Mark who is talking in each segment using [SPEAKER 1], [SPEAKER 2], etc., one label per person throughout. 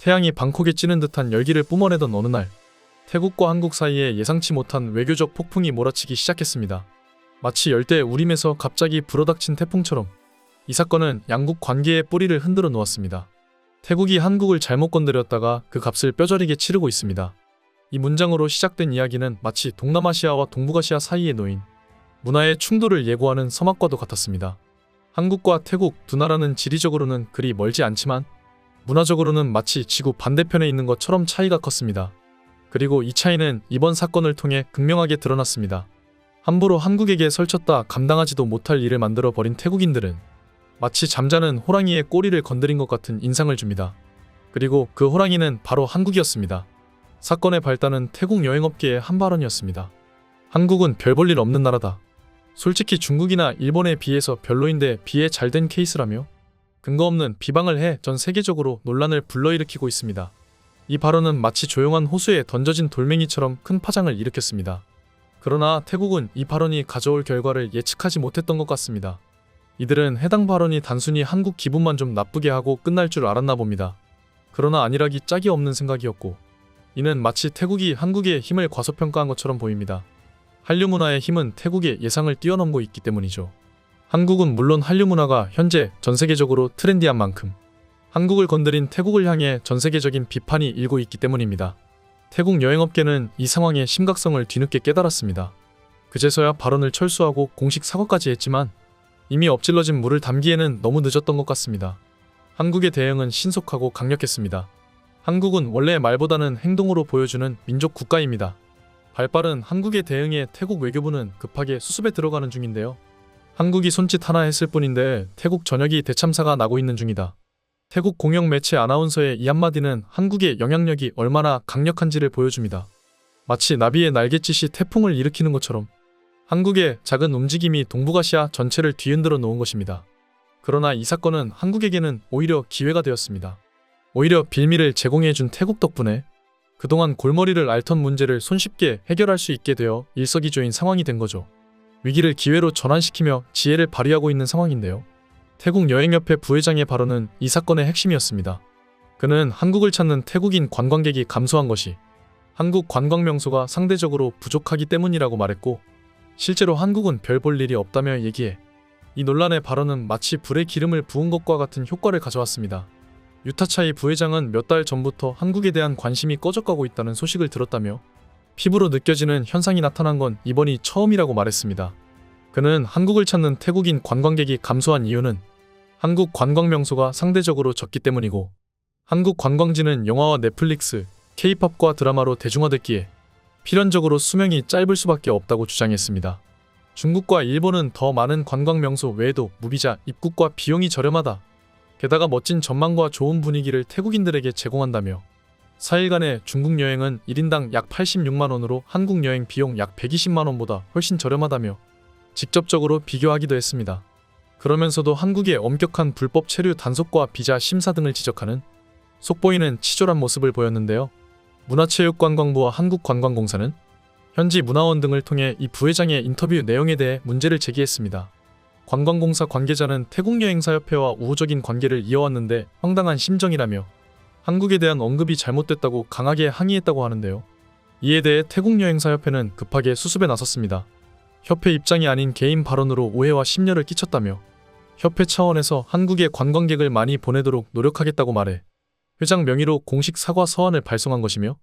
[SPEAKER 1] 태양이 방콕에 찌는 듯한 열기를 뿜어내던 어느 날, 태국과 한국 사이에 예상치 못한 외교적 폭풍이 몰아치기 시작했습니다. 마치 열대 우림에서 갑자기 불어닥친 태풍처럼 이 사건은 양국 관계의 뿌리를 흔들어 놓았습니다. 태국이 한국을 잘못 건드렸다가 그 값을 뼈저리게 치르고 있습니다. 이 문장으로 시작된 이야기는 마치 동남아시아와 동북아시아 사이에 놓인 문화의 충돌을 예고하는 서막과도 같았습니다. 한국과 태국 두 나라는 지리적으로는 그리 멀지 않지만 문화적으로는 마치 지구 반대편에 있는 것처럼 차이가 컸습니다. 그리고 이 차이는 이번 사건을 통해 극명하게 드러났습니다. 함부로 한국에게 설쳤다 감당하지도 못할 일을 만들어버린 태국인들은 마치 잠자는 호랑이의 꼬리를 건드린 것 같은 인상을 줍니다. 그리고 그 호랑이는 바로 한국이었습니다. 사건의 발단은 태국 여행업계의 한 발언이었습니다. 한국은 별 볼 일 없는 나라다. 솔직히 중국이나 일본에 비해서 별로인데 비해 잘된 케이스라며 근거 없는 비방을 해 전 세계적으로 논란을 불러일으키고 있습니다. 이 발언은 마치 조용한 호수에 던져진 돌멩이처럼 큰 파장을 일으켰습니다. 그러나 태국은 이 발언이 가져올 결과를 예측하지 못했던 것 같습니다. 이들은 해당 발언이 단순히 한국 기분만 좀 나쁘게 하고 끝날 줄 알았나 봅니다. 그러나 아니라기 짝이 없는 생각이었고, 이는 마치 태국이 한국의 힘을 과소평가한 것처럼 보입니다. 한류 문화의 힘은 태국의 예상을 뛰어넘고 있기 때문이죠. 한국은 물론 한류 문화가 현재 전 세계적으로 트렌디한 만큼 한국을 건드린 태국을 향해 전 세계적인 비판이 일고 있기 때문입니다. 태국 여행업계는 이 상황의 심각성을 뒤늦게 깨달았습니다. 그제서야 발언을 철수하고 공식 사과까지 했지만 이미 엎질러진 물을 담기에는 너무 늦었던 것 같습니다. 한국의 대응은 신속하고 강력했습니다. 한국은 원래 말보다는 행동으로 보여주는 민족 국가입니다. 발빠른 한국의 대응에 태국 외교부는 급하게 수습에 들어가는 중인데요. 한국이 손짓 하나 했을 뿐인데 태국 전역이 대참사가 나고 있는 중이다. 태국 공영 매체 아나운서의 이 한마디는 한국의 영향력이 얼마나 강력한지를 보여줍니다. 마치 나비의 날갯짓이 태풍을 일으키는 것처럼 한국의 작은 움직임이 동북아시아 전체를 뒤흔들어 놓은 것입니다. 그러나 이 사건은 한국에게는 오히려 기회가 되었습니다. 오히려 빌미를 제공해준 태국 덕분에 그동안 골머리를 앓던 문제를 손쉽게 해결할 수 있게 되어 일석이조인 상황이 된 거죠. 위기를 기회로 전환시키며 지혜를 발휘하고 있는 상황인데요. 태국 여행협회 부회장의 발언은 이 사건의 핵심이었습니다. 그는 한국을 찾는 태국인 관광객이 감소한 것이 한국 관광 명소가 상대적으로 부족하기 때문이라고 말했고, 실제로 한국은 별 볼 일이 없다며 얘기해 이 논란의 발언은 마치 불에 기름을 부은 것과 같은 효과를 가져왔습니다. 유타차이 부회장은 몇 달 전부터 한국에 대한 관심이 꺼져가고 있다는 소식을 들었다며 피부로 느껴지는 현상이 나타난 건 이번이 처음이라고 말했습니다. 그는 한국을 찾는 태국인 관광객이 감소한 이유는 한국 관광 명소가 상대적으로 적기 때문이고, 한국 관광지는 영화와 넷플릭스, K-팝과 드라마로 대중화됐기에 필연적으로 수명이 짧을 수밖에 없다고 주장했습니다. 중국과 일본은 더 많은 관광 명소 외에도 무비자 입국과 비용이 저렴하다. 게다가 멋진 전망과 좋은 분위기를 태국인들에게 제공한다며 4일간의 중국 여행은 1인당 약 86만원으로 한국 여행 비용 약 120만원보다 훨씬 저렴하다며 직접적으로 비교하기도 했습니다. 그러면서도 한국의 엄격한 불법 체류 단속과 비자 심사 등을 지적하는 속보이는 치졸한 모습을 보였는데요. 문화체육관광부와 한국관광공사는 현지 문화원 등을 통해 이 부회장의 인터뷰 내용에 대해 문제를 제기했습니다. 관광공사 관계자는 태국 여행사협회와 우호적인 관계를 이어왔는데 황당한 심정이라며 한국에 대한 언급이 잘못됐다고 강하게 항의했다고 하는데요. 이에 대해 태국 여행사협회는 급하게 수습에 나섰습니다. 협회 입장이 아닌 개인 발언으로 오해와 심려를 끼쳤다며 협회 차원에서 한국에 관광객을 많이 보내도록 노력하겠다고 말해 회장 명의로 공식 사과 서한을 발송한 것이며,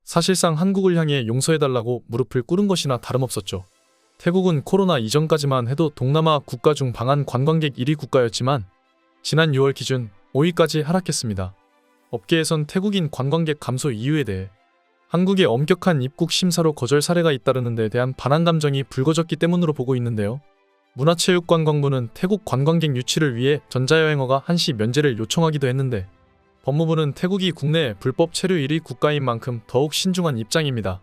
[SPEAKER 1] 사실상 한국을 향해 용서해달라고 무릎을 꿇은 것이나 다름없었죠. 태국은 코로나 이전까지만 해도 동남아 국가 중 방한 관광객 1위 국가였지만 지난 6월 기준 5위까지 하락했습니다. 업계에선 태국인 관광객 감소 이유에 대해 한국의 엄격한 입국 심사로 거절 사례가 잇따르는 데 대한 반한 감정이 불거졌기 때문으로 보고 있는데요. 문화체육관광부는 태국 관광객 유치를 위해 전자여행어가 한시 면제를 요청하기도 했는데, 법무부는 태국이 국내 불법 체류 1위 국가인 만큼 더욱 신중한 입장입니다.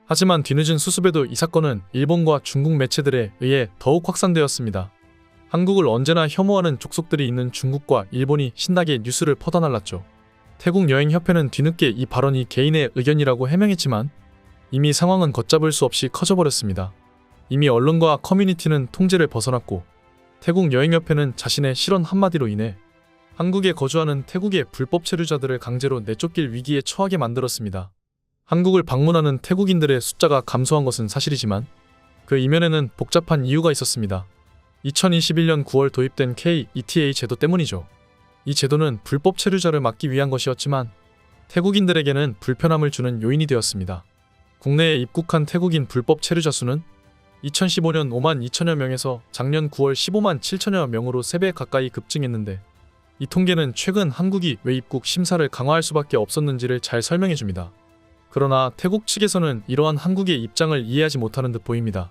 [SPEAKER 1] 하지만 뒤늦은 수습에도 이 사건은 일본과 중국 매체들에 의해 더욱 확산되었습니다. 한국을 언제나 혐오하는 족속들이 있는 중국과 일본이 신나게 뉴스를 퍼다날랐죠. 태국 여행협회는 뒤늦게 이 발언이 개인의 의견이라고 해명했지만 이미 상황은 걷잡을 수 없이 커져버렸습니다. 이미 언론과 커뮤니티는 통제를 벗어났고 태국 여행협회는 자신의 실언 한마디로 인해 한국에 거주하는 태국의 불법 체류자들을 강제로 내쫓길 위기에 처하게 만들었습니다. 한국을 방문하는 태국인들의 숫자가 감소한 것은 사실이지만 그 이면에는 복잡한 이유가 있었습니다. 2021년 9월 도입된 K-ETA 제도 때문이죠. 이 제도는 불법 체류자를 막기 위한 것이었지만 태국인들에게는 불편함을 주는 요인이 되었습니다. 국내에 입국한 태국인 불법 체류자 수는 2015년 5만 2천여 명에서 작년 9월 15만 7천여 명으로 3배 가까이 급증했는데 이 통계는 최근 한국이 왜 입국 심사를 강화할 수밖에 없었는지를 잘 설명해줍니다. 그러나 태국 측에서는 이러한 한국의 입장을 이해하지 못하는 듯 보입니다.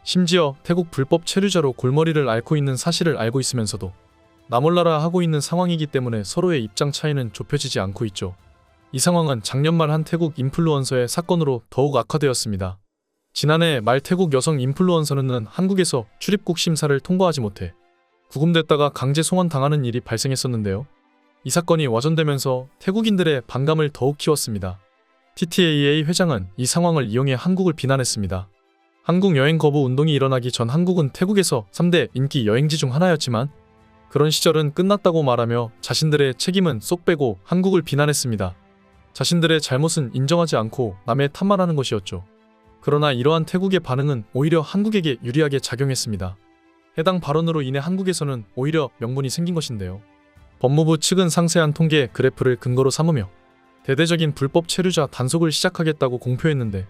[SPEAKER 1] 심지어 태국 불법 체류자로 골머리를 앓고 있는 사실을 알고 있으면서도 나몰라라 하고 있는 상황이기 때문에 서로의 입장 차이는 좁혀지지 않고 있죠. 이 상황은 작년 말 한 태국 인플루언서의 사건으로 더욱 악화되었습니다. 지난해 말 태국 여성 인플루언서는 한국에서 출입국 심사를 통과하지 못해 구금됐다가 강제 송환당하는 일이 발생했었는데요. 이 사건이 와전되면서 태국인들의 반감을 더욱 키웠습니다. TTAA 회장은 이 상황을 이용해 한국을 비난했습니다. 한국 여행 거부 운동이 일어나기 전 한국은 태국에서 3대 인기 여행지 중 하나였지만 그런 시절은 끝났다고 말하며 자신들의 책임은 쏙 빼고 한국을 비난했습니다. 자신들의 잘못은 인정하지 않고 남의 탓만하는 것이었죠. 그러나 이러한 태국의 반응은 오히려 한국에게 유리하게 작용했습니다. 해당 발언으로 인해 한국에서는 오히려 명분이 생긴 것인데요. 법무부 측은 상세한 통계 그래프를 근거로 삼으며 대대적인 불법 체류자 단속을 시작하겠다고 공표했는데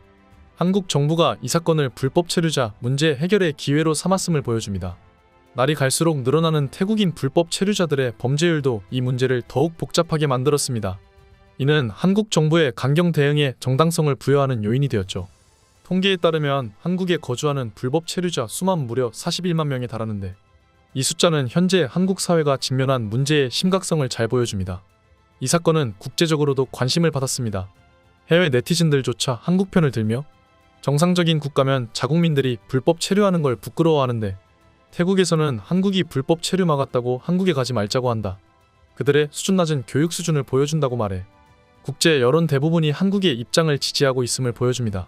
[SPEAKER 1] 한국 정부가 이 사건을 불법 체류자 문제 해결의 기회로 삼았음을 보여줍니다. 날이 갈수록 늘어나는 태국인 불법 체류자들의 범죄율도 이 문제를 더욱 복잡하게 만들었습니다. 이는 한국 정부의 강경 대응에 정당성을 부여하는 요인이 되었죠. 통계에 따르면 한국에 거주하는 불법 체류자 수만 무려 41만 명에 달하는데 이 숫자는 현재 한국 사회가 직면한 문제의 심각성을 잘 보여줍니다. 이 사건은 국제적으로도 관심을 받았습니다. 해외 네티즌들조차 한국 편을 들며 정상적인 국가면 자국민들이 불법 체류하는 걸 부끄러워하는데 태국에서는 한국이 불법 체류 막았다고 한국에 가지 말자고 한다. 그들의 수준 낮은 교육 수준을 보여준다고 말해 국제 여론 대부분이 한국의 입장을 지지하고 있음을 보여줍니다.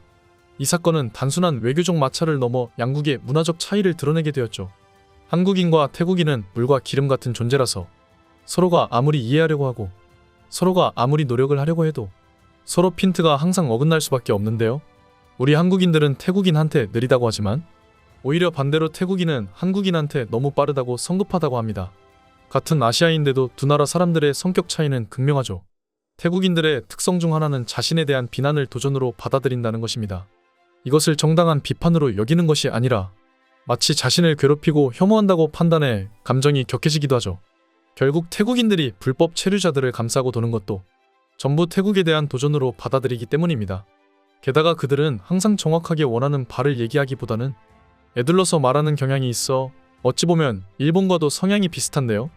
[SPEAKER 1] 이 사건은 단순한 외교적 마찰을 넘어 양국의 문화적 차이를 드러내게 되었죠. 한국인과 태국인은 물과 기름 같은 존재라서 서로가 아무리 이해하려고 하고 서로가 아무리 노력을 하려고 해도 서로 핀트가 항상 어긋날 수밖에 없는데요. 우리 한국인들은 태국인한테 느리다고 하지만 오히려 반대로 태국인은 한국인한테 너무 빠르다고 성급하다고 합니다. 같은 아시아인데도 두 나라 사람들의 성격 차이는 극명하죠. 태국인들의 특성 중 하나는 자신에 대한 비난을 도전으로 받아들인다는 것입니다. 이것을 정당한 비판으로 여기는 것이 아니라 마치 자신을 괴롭히고 혐오한다고 판단해 감정이 격해지기도 하죠. 결국 태국인들이 불법 체류자들을 감싸고 도는 것도 전부 태국에 대한 도전으로 받아들이기 때문입니다. 게다가 그들은 항상 정확하게 원하는 바를 얘기하기보다는 에둘러서 말하는 경향이 있어 어찌 보면 일본과도 성향이 비슷한데요.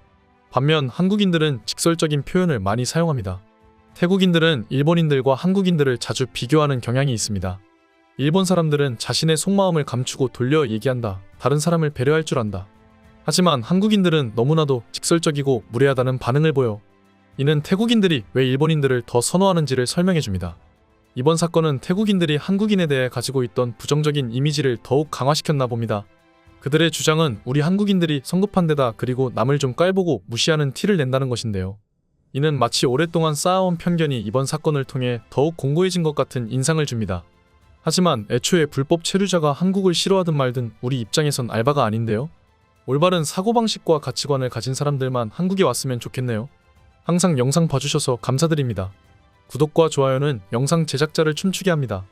[SPEAKER 1] 반면 한국인들은 직설적인 표현을 많이 사용합니다. 태국인들은 일본인들과 한국인들을 자주 비교하는 경향이 있습니다. 일본 사람들은 자신의 속마음을 감추고 돌려 얘기한다. 다른 사람을 배려할 줄 안다. 하지만 한국인들은 너무나도 직설적이고 무례하다는 반응을 보여 이는 태국인들이 왜 일본인들을 더 선호하는지를 설명해줍니다. 이번 사건은 태국인들이 한국인에 대해 가지고 있던 부정적인 이미지를 더욱 강화시켰나 봅니다. 그들의 주장은 우리 한국인들이 성급한 데다 그리고 남을 좀 깔보고 무시하는 티를 낸다는 것인데요. 이는 마치 오랫동안 쌓아온 편견이 이번 사건을 통해 더욱 공고해진 것 같은 인상을 줍니다. 하지만 애초에 불법 체류자가 한국을 싫어하든 말든 우리 입장에선 알바가 아닌데요. 올바른 사고방식과 가치관을 가진 사람들만 한국에 왔으면 좋겠네요. 항상 영상 봐주셔서 감사드립니다. 구독과 좋아요는 영상 제작자를 춤추게 합니다.